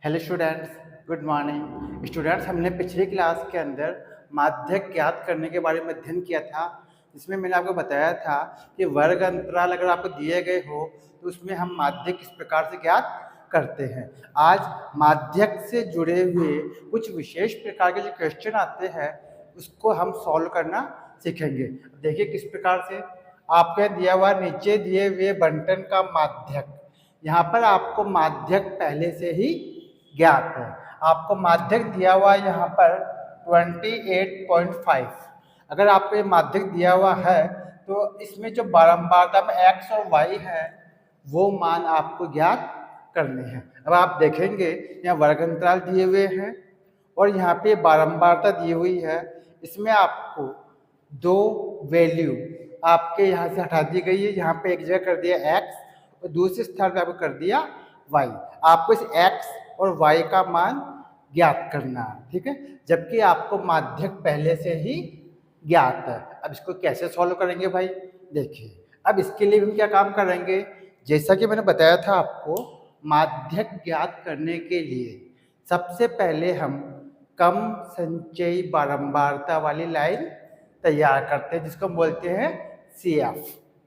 Hello students, good morning. Students, हमने पिछली class के अंदर माध्यक ज्ञात करने के बारे में अध्ययन किया था, जिसमें मैंने आपको बताया था कि वर्ग अंतराल अगर आपको दिए गए हो तो उसमें हम माध्यक किस प्रकार से ज्ञात करते हैं। आज माध्यक से जुड़े हुए कुछ विशेष प्रकार के जो क्वेश्चन आते हैं उसको हम सॉल्व करना सीखेंगे। देखिए किस प्रकार से आपके दिया हुआ नीचे दिए हुए बंटन का माध्यक, यहाँ पर आपको माध्यक पहले से ही ज्ञात है। आपको माध्यक दिया हुआ है यहाँ पर 28.5। अगर आपको ये माध्यक दिया हुआ है तो इसमें जो बारंबारता में x और y है वो मान आपको ज्ञात करने हैं। अब आप देखेंगे यहाँ वर्ग अंतराल दिए हुए हैं और यहाँ पे बारंबारता दी हुई है। इसमें आपको दो वैल्यू आपके यहाँ से हटा दी गई है। यहाँ पे एक जगह कर दिया x और दूसरे स्थान पे आपको कर दिया y। आपको इस x और y का मान ज्ञात करना है, ठीक है, जबकि आपको माध्यक पहले से ही ज्ञात है। अब इसको कैसे सॉल्व करेंगे भाई, देखिए। अब इसके लिए हम क्या काम करेंगे, जैसा कि मैंने बताया था आपको, माध्यक ज्ञात करने के लिए सबसे पहले हम कम संचयी बारंबारता वाली लाइन तैयार करते हैं, जिसको हम बोलते हैं CF।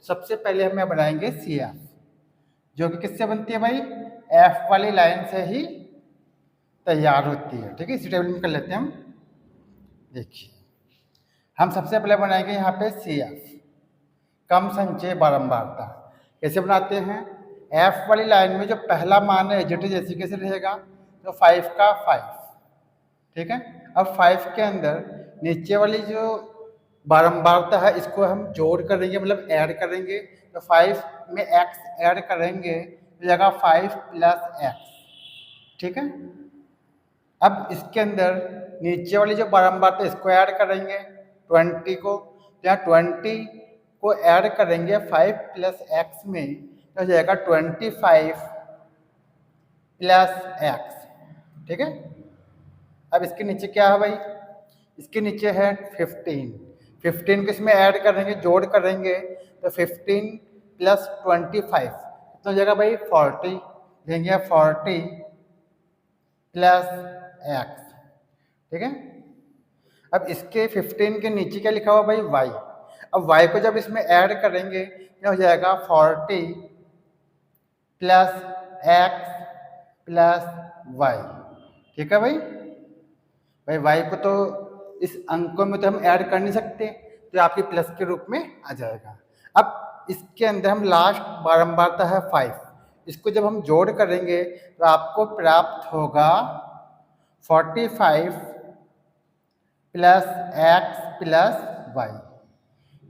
सबसे पहले हम बनाएंगे CF, जो कि किससे बनती है भाई, F वाली लाइन से ही तैयार होती है, ठीक है। इसी टेबल में कर लेते हैं हम। देखिए हम सबसे पहले बनाएंगे यहाँ पे CF, कम संचय बारंबारता। कैसे बनाते हैं, F वाली लाइन में जो पहला मान है एज जैसे कैसे रहेगा, तो 5 का 5, ठीक है। अब 5 के अंदर नीचे वाली जो बारंबारता है इसको हम जोड़ करेंगे, मतलब ऐड करेंगे। तो 5 में x ऐड करेंगे तो जाएगा 5 + x, ठीक है। अब इसके अंदर नीचे वाली जो बारंबारता इसको ऐड करेंगे 20 को, यहाँ 20 को ऐड करेंगे 5 + x में तो जाएगा 25 + x, ठीक है। अब इसके नीचे क्या है भाई, इसके नीचे है 15 को इसमें ऐड करेंगे, जोड़ करेंगे तो 15 + 25 तो जाएगा भाई 40, देंगे 40 + x, ठीक है। अब इसके 15 के नीचे क्या लिखा हुआ भाई, y। अब y को जब इसमें ऐड करेंगे क्या हो जाएगा, 40 + x + y, ठीक है भाई। y को तो इस अंकों में तो हम ऐड कर नहीं सकते, तो आपके प्लस के रूप में आ जाएगा। अब इसके अंदर हम लास्ट बारंबारता है 5, इसको जब हम जोड़ करेंगे तो आपको प्राप्त होगा 45 + x + y।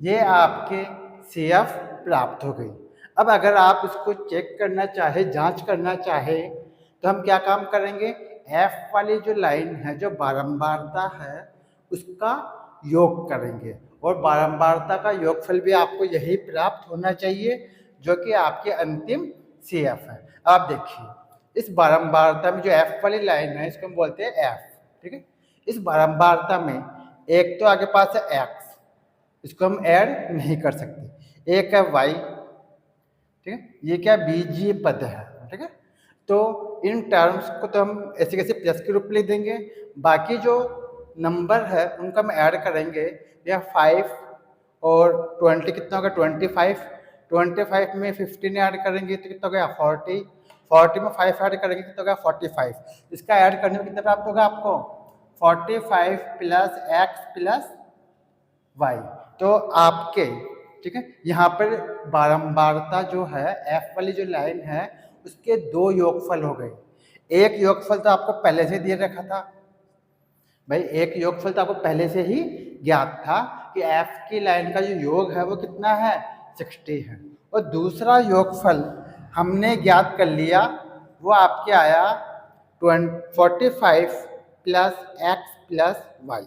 ये आपके CF प्राप्त हो गई। अब अगर आप इसको चेक करना चाहे, जांच करना चाहे, तो हम क्या काम करेंगे, F वाली जो लाइन है, जो बारंबारता है, उसका योग करेंगे और बारंबारता का योगफल भी आपको यही प्राप्त होना चाहिए जो कि आपके अंतिम CF है। आप देखिए इस बारंबारता में जो F वाली लाइन है इसको हम बोलते हैं F, ठीक है। इस बारंबारता में एक तो आगे पास है x, इसको हम ऐड नहीं कर सकते, एक है y, ठीक है, ये क्या बीजीय पद है, ठीक है। तो इन टर्म्स को तो हम ऐसे कैसे प्लस के रूप में लिख देंगे, बाकी जो नंबर है उनका हम ऐड करेंगे। या 5 और 20 कितना होगा, 25 में 15 ऐड करेंगे तो कितना हो गया 40 में 5 ऐड करेंगे कितना हो गया 45। इसका ऐड करने में कितना प्राप्त होगा आपको, 45 + x + y। तो आपके, ठीक है, यहाँ पर बारंबारता जो है F वाली जो लाइन है उसके दो योगफल हो गए। एक योगफल तो आपको पहले से दिए रखा था भाई, एक योगफल तो आपको पहले से ही ज्ञात था कि F की लाइन का जो योग है वो कितना है, 60 है। और दूसरा योगफल हमने ज्ञात कर लिया, वो आपके आया 45 + x + y,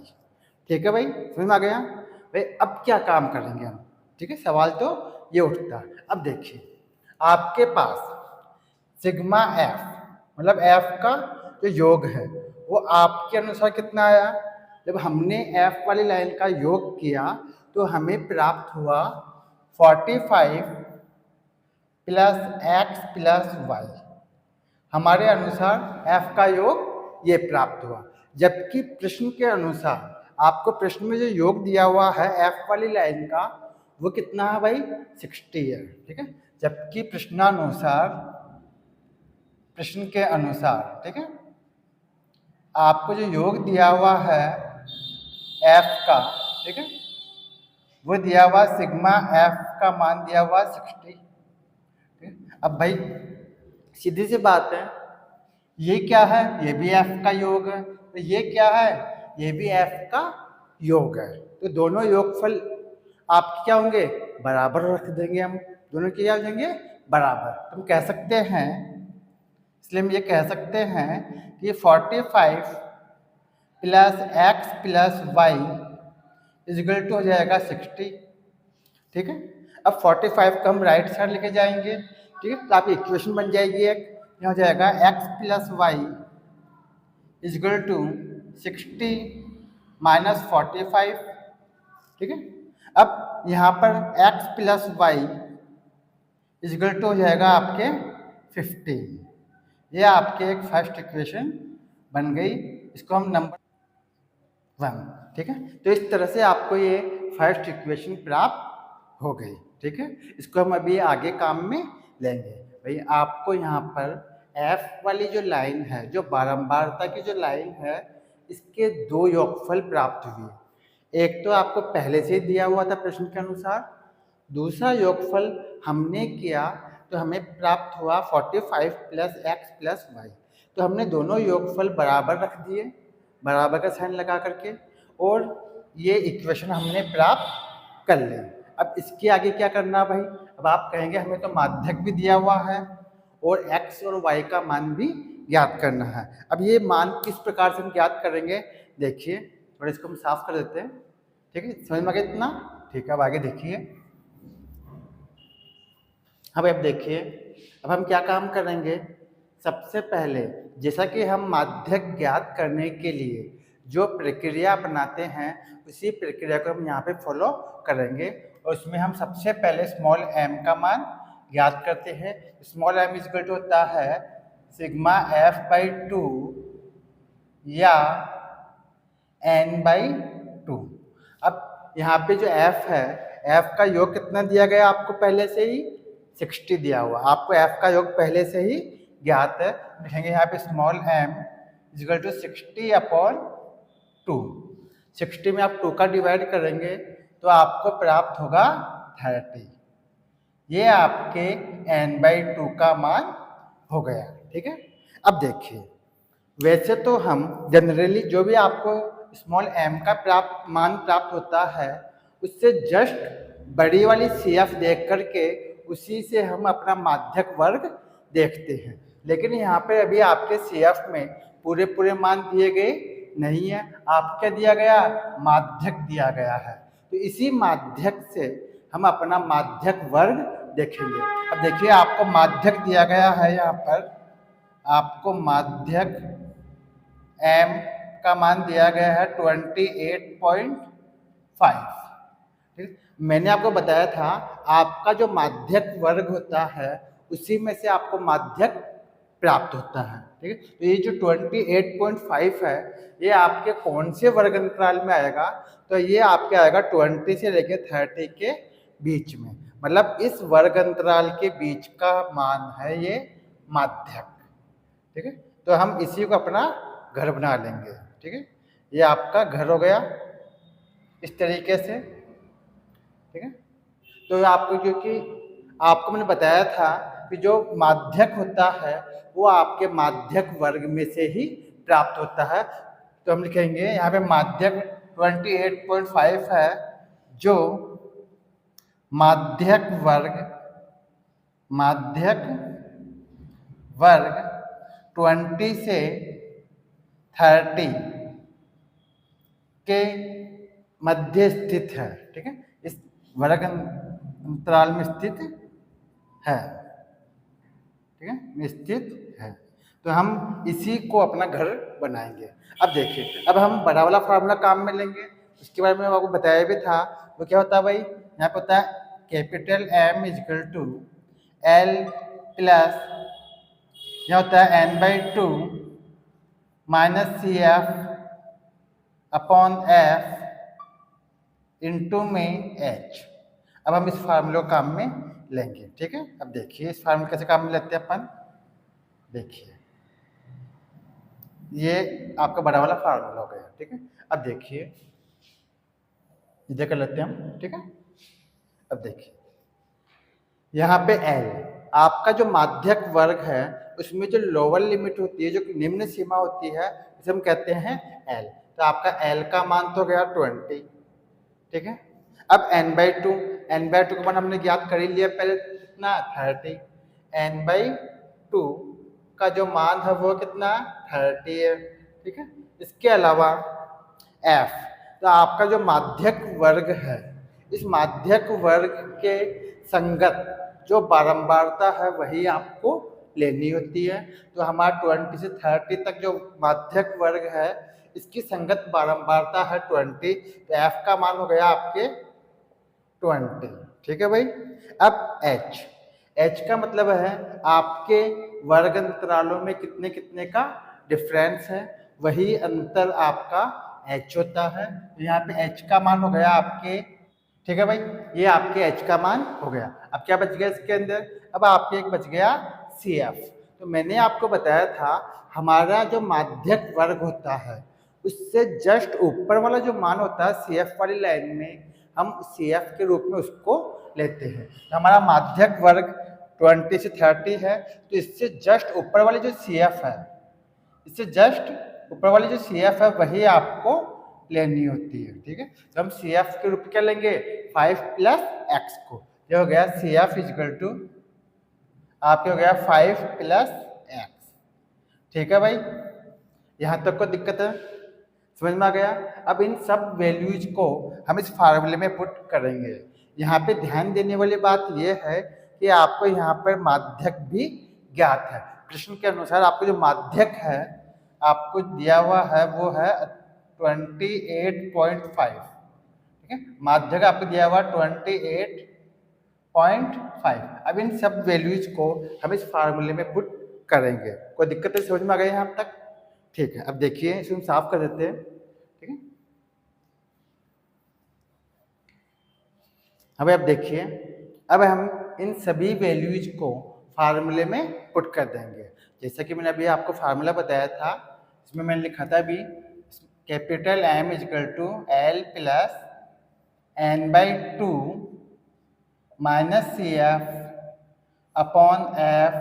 ठीक है भाई, समझ में आ गया भाई। अब क्या काम करेंगे हम, ठीक है, सवाल तो ये उठता है। अब देखिए आपके पास सिग्मा F, मतलब F का जो योग है वो आपके अनुसार कितना आया, जब हमने F वाली लाइन का योग किया तो हमें प्राप्त हुआ 45 + x + y। हमारे अनुसार एफ का योग ये प्राप्त हुआ। जबकि प्रश्न के अनुसार आपको प्रश्न में जो योग दिया हुआ है एफ वाली लाइन का वो कितना है भाई 60 है, ठीक है। जबकि प्रश्नानुसार प्रश्न के अनुसार, ठीक है, आपको जो योग दिया हुआ है एफ का, ठीक है, वो दिया हुआ सिग्मा एफ का मान दिया हुआ 60, ठीक है। अब भाई सीधी सी बात है, ये क्या है, ये भी एफ का योग है, तो ये क्या है, ये भी एफ का योग है। तो दोनों योगफल आपके क्या होंगे, बराबर रख देंगे हम, दोनों क्या हो जाएंगे बराबर। तो हम कह सकते हैं, इसलिए हम ये कह सकते हैं कि 45 plus x plus y equal to हो जाएगा 60, ठीक है। अब 45 को हम राइट साइड लेके जाएंगे, ठीक है, तो आपकी इक्वेशन बन जाएगी एक, यहाँ हो जाएगा x plus y equal to 60 minus 45, ठीक है। अब यहाँ पर x plus y equal to हो जाएगा आपके 50, ये आपके एक फर्स्ट इक्वेशन बन गई, इसको हम नंबर 1, ठीक है। तो इस तरह से आपको ये फर्स्ट इक्वेशन प्राप्त हो गई, ठीक है। इसको हम अभी आगे काम में लेंगे। भाई आपको यहाँ पर एफ वाली जो लाइन है, जो बारंबारता की जो लाइन है, इसके दो योगफल प्राप्त हुए। एक तो आपको पहले से ही दिया हुआ था प्रश्न के अनुसार, दूसरा योगफल हमने किया तो हमें प्राप्त हुआ 45 प्लस एक्स प्लस वाई। तो हमने दोनों योगफल बराबर रख दिए, बराबर का साइन लगा करके, और ये इक्वेशन हमने प्राप्त कर ली। अब इसके आगे क्या करना भाई, अब आप कहेंगे हमें तो माध्यक भी दिया हुआ है और x और y का मान भी ज्ञात करना है। अब ये मान किस प्रकार से हम ज्ञात करेंगे, देखिए थोड़ा इसको हम साफ कर देते हैं, ठीक है, समझ में आ गया इतना, ठीक है। अब आगे देखिए, अब देखिए, अब हम क्या काम करेंगे, सबसे पहले जैसा कि हम माध्यक ज्ञात करने के लिए जो प्रक्रिया अपनाते हैं उसी प्रक्रिया को हम यहाँ पे फॉलो करेंगे, और उसमें हम सबसे पहले स्मॉल m का मान ज्ञात करते हैं। स्मॉल m इक्वल टू होता है सिग्मा f बाई 2 या n बाई 2। अब यहाँ पे जो f है, f का योग कितना दिया गया आपको पहले से ही 60 दिया हुआ, आपको f का योग पहले से ही ज्ञात है। लिखेंगे यहाँ पे small m equal to 60 upon 2। 60 में आप 2 का डिवाइड करेंगे तो आपको प्राप्त होगा 30। ये आपके n बाई 2 का मान हो गया, ठीक है। अब देखिए, वैसे तो हम जनरली जो भी आपको स्मॉल m का मान प्राप्त होता है उससे जस्ट बड़ी वाली CF देख करके उसी से हम अपना माध्यक वर्ग देखते हैं। लेकिन यहाँ पे अभी आपके CF में पूरे मान दिए गए नहीं है, आपको क्या दिया गया, माध्यक दिया गया है। तो इसी माध्यक से हम अपना माध्यक वर्ग देखेंगे। अब देखिए, आपको माध्यक दिया गया है, यहाँ पर आपको माध्यक m का मान दिया गया है 28.5, ठीक। मैंने आपको बताया था आपका जो माध्यक वर्ग होता है उसी में से आपको माध्यक प्राप्त होता है, ठीक है। तो ये जो 28.5 है ये आपके कौन से वर्ग अंतराल में आएगा, तो ये आपके आएगा 20 से लेकर 30 के बीच में, मतलब इस वर्ग अंतराल के बीच का मान है ये माध्यक, ठीक है। तो हम इसी को अपना घर बना लेंगे, ठीक है। ये आपका घर हो गया इस तरीके से, ठीक है। तो आपको, क्योंकि आपको मैंने बताया था कि जो माध्यक होता है वो आपके माध्यक वर्ग में से ही प्राप्त होता है। तो हम लिखेंगे यहाँ पे माध्यक 28.5 है, जो माध्यक वर्ग 20 से 30 के मध्य स्थित है, ठीक है, इस वर्ग अंतराल में स्थित है, ठीक है, स्थित है। तो हम इसी को अपना घर बनाएंगे। अब देखिए, अब हम बड़ा वाला फार्मूला काम में लेंगे, उसके बारे में आपको बताया भी था। वो क्या होता है भाई, यहाँ पे होता है capital M equal to L plus यह होता है n/2 minus C F upon F into में एच। अब हम इस फार्मूले को काम में लेंगे, ठीक है। अब देखिए इस फार्मूले कैसे काम में लेते हैं अपन। देखिए ये आपका बड़ा वाला फार्मूला हो गया, ठीक है। अब देखिए इधर कर लेते हैं हम, ठीक है। अब देखिए यहाँ पे L आपका जो माध्यक वर्ग है उसमें जो लोअर लिमिट होती है, जो निम्न सीमा होती है, उसे हम कहते हैं L। तो आपका L का मान तो गया 20, ठीक है। अब n/2 का मान हमने ज्ञात कर ही लिया पहले, कितना 30। n/2 का जो मान है वो कितना 30 है, ठीक है। इसके अलावा F, तो आपका जो माध्यक वर्ग है, इस माध्यक वर्ग के संगत जो बारंबारता है वही आपको लेनी होती है। तो हमारा 20 से 30 तक जो माध्यक वर्ग है इसकी संगत बारंबारता है 20, तो F का मान हो गया आपके 20, ठीक है भाई। अब H का मतलब है आपके वर्ग अंतरालों में कितने कितने का डिफरेंस है, वही अंतर आपका H होता है। तो यहाँ पे H का मान हो गया आपके, ठीक है भाई, ये आपके H का मान हो गया। अब क्या बच गया इसके अंदर, अब आपके एक बच गया CF। तो मैंने आपको बताया था हमारा जो माध्यक वर्ग होता है उससे जस्ट ऊपर वाला जो मान होता है CF वाली लाइन में, हम CF के रूप में उसको लेते हैं। तो हमारा माध्यक वर्ग 20 से 30 है, तो इससे जस्ट ऊपर वाली जो CF है, इससे जस्ट ऊपर वाली जो CF है वही आपको लेनी होती है, ठीक है। तो हम CF के रूप में क्या लेंगे 5 + x को, ये हो गया CF = आपके हो गया 5 + x, ठीक है भाई। यहाँ तक को दिक्कत है, समझ में आ गया। अब इन सब वैल्यूज को हम इस फार्मूले में पुट करेंगे। यहाँ पे ध्यान देने वाली बात यह है कि आपको यहाँ पर माध्यक भी ज्ञात है। प्रश्न के अनुसार आपको जो माध्यक है आपको दिया हुआ है वो है 28.5, ठीक है। माध्यक आपको दिया हुआ 28.5। अब इन सब वैल्यूज को हम इस फार्मूले में पुट करेंगे। कोई दिक्कत है, समझ में आ गई यहाँ तक, ठीक है। अब देखिए इसे हम साफ कर देते हैं, ठीक है। अब देखिए, अब हम इन सभी वैल्यूज को फार्मूले में पुट कर देंगे। जैसा कि मैंने अभी आपको फार्मूला बताया था, इसमें मैंने लिखा था अभी capital M = L + n/2 minus CF upon F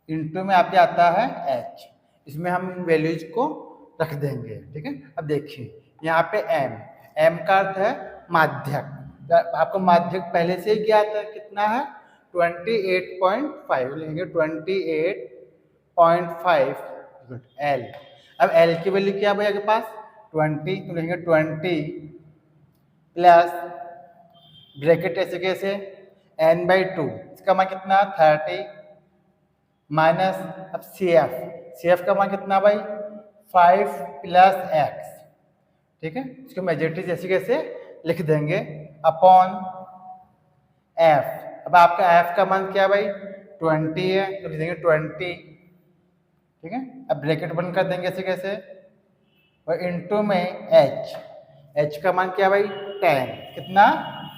into में आपके आता है H। इसमें हम इन वैल्यूज को रख देंगे, ठीक है। अब देखिए यहाँ पे M का अर्थ है माध्यक। आपको माध्यक पहले से ही ज्ञात है, कितना है 28.5, लेंगे 28.5 L। अब L की वैल्यू क्या भाई आपके पास 20, तो लेंगे 20 प्लस ब्रैकेट ऐसे कैसे n/2, इसका मान कितना 30 माइनस अब CF का मान कितना भाई 5 + x, ठीक है। इसको मेजॉरिटी जैसे कैसे लिख देंगे अपॉन F। अब आपका F का मान क्या भाई 20 है, तो लिख देंगे 20, ठीक है। अब ब्रैकेट बंद कर देंगे ऐसे कैसे और इंटू में H का मान क्या भाई 10, कितना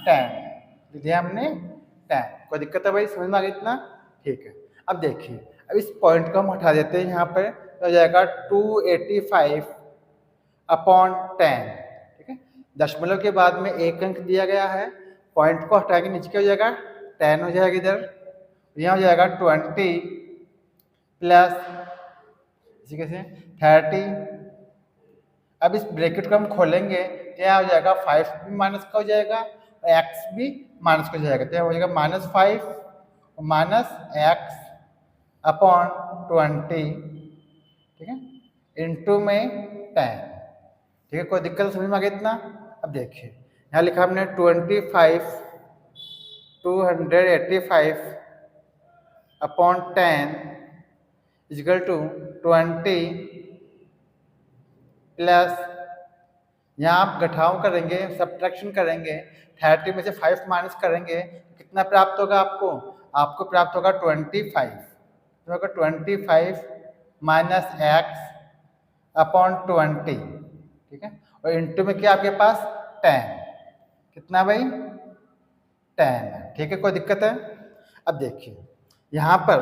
10 लिख दिया हमने 10। कोई दिक्कत है भाई, समझ में आ गया इतना, ठीक है। अब देखिए अब इस पॉइंट को हम हटा देते हैं, यहाँ पर तो हो जाएगा 285 अपॉन 10, ठीक है। दशमलव के बाद में एक अंक दिया गया है, पॉइंट को हटा के नीचे क्या हो जाएगा 10 हो जाएगा इधर, यहाँ हो जाएगा 20 प्लस इसी कैसे 30। अब इस ब्रैकेट को हम खोलेंगे तो यहाँ हो जाएगा 5 भी माइनस का हो जाएगा और x भी माइनस का हो जाएगा, तो हो जाएगा -5 - x अपॉन 20, ठीक है, इंटू में 10, ठीक है। कोई दिक्कत समझ में आ गया इतना। अब देखिए यहाँ लिखा हमने 285 अपॉन 10 = 20 प्लस यहाँ आप घटाव करेंगे, सब्ट्रैक्शन करेंगे, 30 में से 5 माइनस करेंगे, कितना प्राप्त होगा आपको प्राप्त होगा 25, तो होगा 25 माइनस एक्स अपॉन 20, ठीक है। और इंटू में क्या आपके पास 10, कितना भाई 10 है, ठीक है। कोई दिक्कत है? अब देखिए यहाँ पर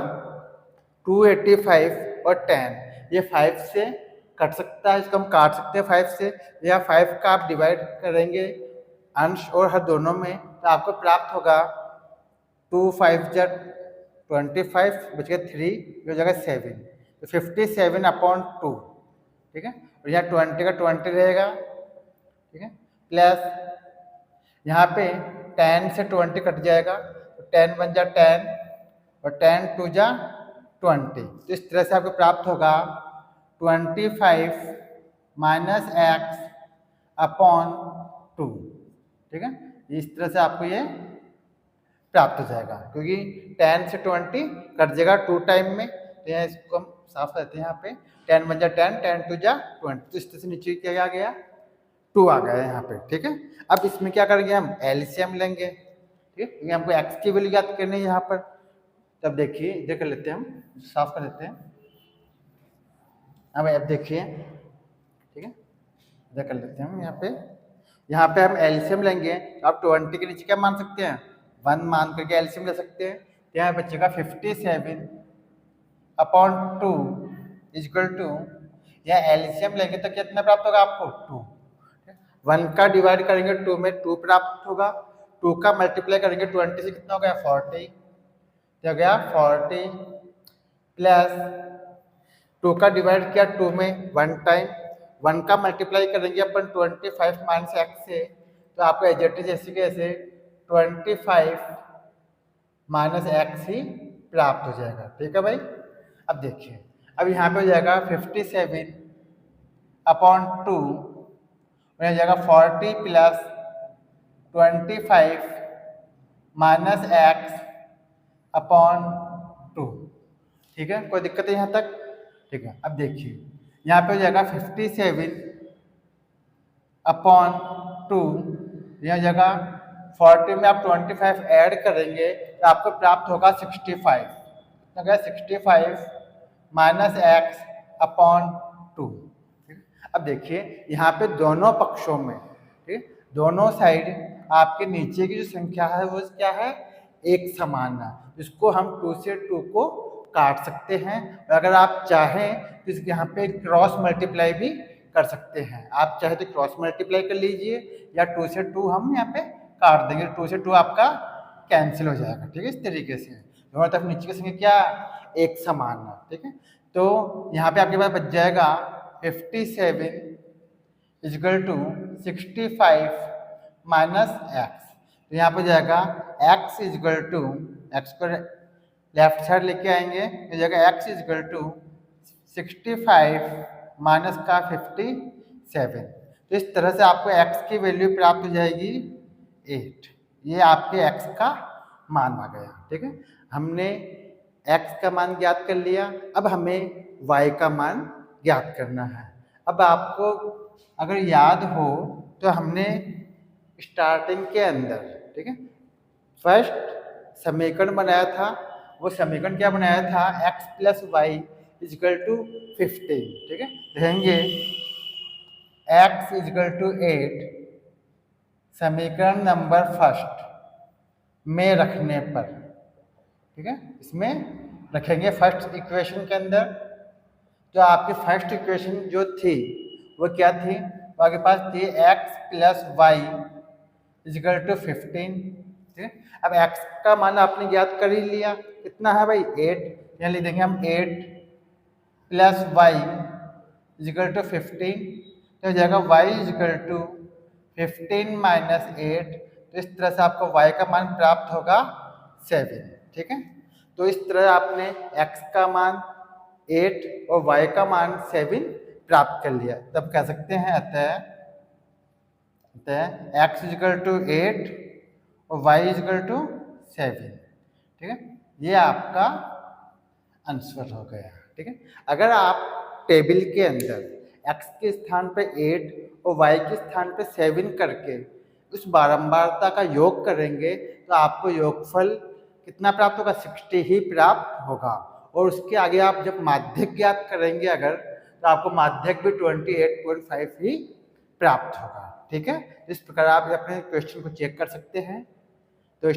285 और 10 ये 5 से कट सकता है, इसको हम काट सकते हैं 5 से, या 5 का आप डिवाइड करेंगे अंश और हर दोनों में, तो आपको प्राप्त होगा 2 5 जा 25 बच गया 3, हो जाएगा 7, तो 57 अपॉन 2, ठीक है। और यहाँ 20 का 20 रहेगा, ठीक है, प्लस यहाँ पे 10 से 20 कट जाएगा, तो 10 1 जा 10 और 10 2 जा 20, तो इस तरह से आपको प्राप्त होगा 25 माइनस एक्स अपॉन 2, ठीक है। इस तरह से आपको ये प्राप्त हो जाएगा, क्योंकि 10 से 20 कट जाएगा 2 टाइम में, तो यहाँ इसको हम साफ करते हैं। यहाँ पे 10 1 जा 10, 10 2 जा 20, तो इस तरह से नीचे क्या आ गया 2 आ गया यहाँ पे, ठीक है। अब इसमें क्या करेंगे हम एलसीएम लेंगे, ठीक है, क्योंकि हमको एक्स की वैल्यू याद करनी है यहाँ पर। तब देखिए इधर कर लेते हैं, हम साफ कर देते हैं। अब देखिए, ठीक है, इधर कर लेते हैं हम। यहाँ पे हम एलसीएम लेंगे, तो आप 20 के नीचे क्या मान सकते हैं 1 मान करके एलसीएम ले सकते हैं। तो यहाँ बचेगा 57 अपॉन 2 इक्वल टू, यहाँ एलसीएम लेंगे तो कितना प्राप्त होगा आपको 2, 1 का डिवाइड करेंगे 2 में 2 प्राप्त होगा, 2 का मल्टीप्लाई करेंगे 20 से कितना हो गया 40, हो गया 40, प्लस 2 का डिवाइड किया 2 में 1 टाइम, 1 का मल्टीप्लाई करेंगे अपन 25 माइनस एक्स से, तो आपको एजेटी जैसे कैसे 25 माइनस एक्स ही प्राप्त हो जाएगा, ठीक है भाई। अब देखिए, अब यहाँ पे हो जाएगा 57 अपॉन 2, हो जाएगा 40 प्लस 25 माइनस एक्स अपॉन 2, ठीक है। कोई दिक्कत है यहाँ तक? ठीक है। अब देखिए यहाँ पे हो जाएगा 57 अपॉन 2, यहाँ जगह 40 में आप 25 ऐड करेंगे तो आपको प्राप्त होगा 65, तो क्या 65 माइनस एक्स अपॉन 2। अब देखिए यहाँ पे दोनों पक्षों में, ठीक, दोनों साइड आपके नीचे की जो संख्या है वो क्या है एक समान है, इसको हम 2 से 2 को काट सकते हैं, और अगर आप चाहें तो इसके यहाँ पे क्रॉस मल्टीप्लाई भी कर सकते हैं। आप चाहे तो क्रॉस मल्टीप्लाई कर लीजिए, या 2 से 2 हम यहाँ पे काट देंगे, 2 से 2 आपका कैंसिल हो जाएगा, ठीक है। इस तरीके से दोनों तरफ नीचे की संख्या क्या एक समान है, ठीक है। तो यहाँ पे आपके पास बच जाएगा 57 इक्वल टू 65 माइनस एक्स, तो यहाँ पर जाएगा x इक्वल टू, एक्स को लेफ्ट साइड लेके आएंगे, तो जाएगा x इक्वल टू 65 माइनस का 57, तो इस तरह से आपको x की वैल्यू प्राप्त हो जाएगी 8, ये आपके x का मान आ गया, ठीक है। हमने x का मान ज्ञात कर लिया, अब हमें y का मान ज्ञात करना है। अब आपको अगर याद हो तो हमने स्टार्टिंग के अंदर, ठीक है, फर्स्ट समीकरण बनाया था, वो समीकरण क्या बनाया था x plus y equal to 15, ठीक है। रहेंगे x इजकल टू 8 समीकरण नंबर फर्स्ट में रखने पर, ठीक है, इसमें रखेंगे फर्स्ट इक्वेशन के अंदर। तो आपकी फर्स्ट इक्वेशन जो थी वो क्या थी, तो आपके पास थी x plus y equal to 15, ठीक है। अब x का मान आपने ज्ञात कर ही लिया, कितना है भाई 8, यहाँ लिख देंगे हम 8 प्लस वाई इजकल टू 15, तो हो जाएगा y इजकल टू 15 माइनस 8, तो इस तरह से आपको y का मान प्राप्त होगा 7, ठीक है। तो इस तरह आपने x का मान 8 और y का मान 7 प्राप्त कर लिया, तब कह सकते हैं अतः x इजकल टू 8 और y इजकल टू 7, ठीक है। ये आपका आंसर हो गया, ठीक है। अगर आप टेबल के अंदर x के स्थान पे 8 और y के स्थान पे 7 करके उस बारंबारता का योग करेंगे तो आपको योगफल कितना प्राप्त होगा 60 ही प्राप्त होगा, और उसके आगे आप जब माध्यक ज्ञात करेंगे अगर, तो आपको माध्यक भी 28.5 ही प्राप्त होगा। ठीक है, इस प्रकार आप अपने क्वेश्चन को चेक कर सकते हैं। तो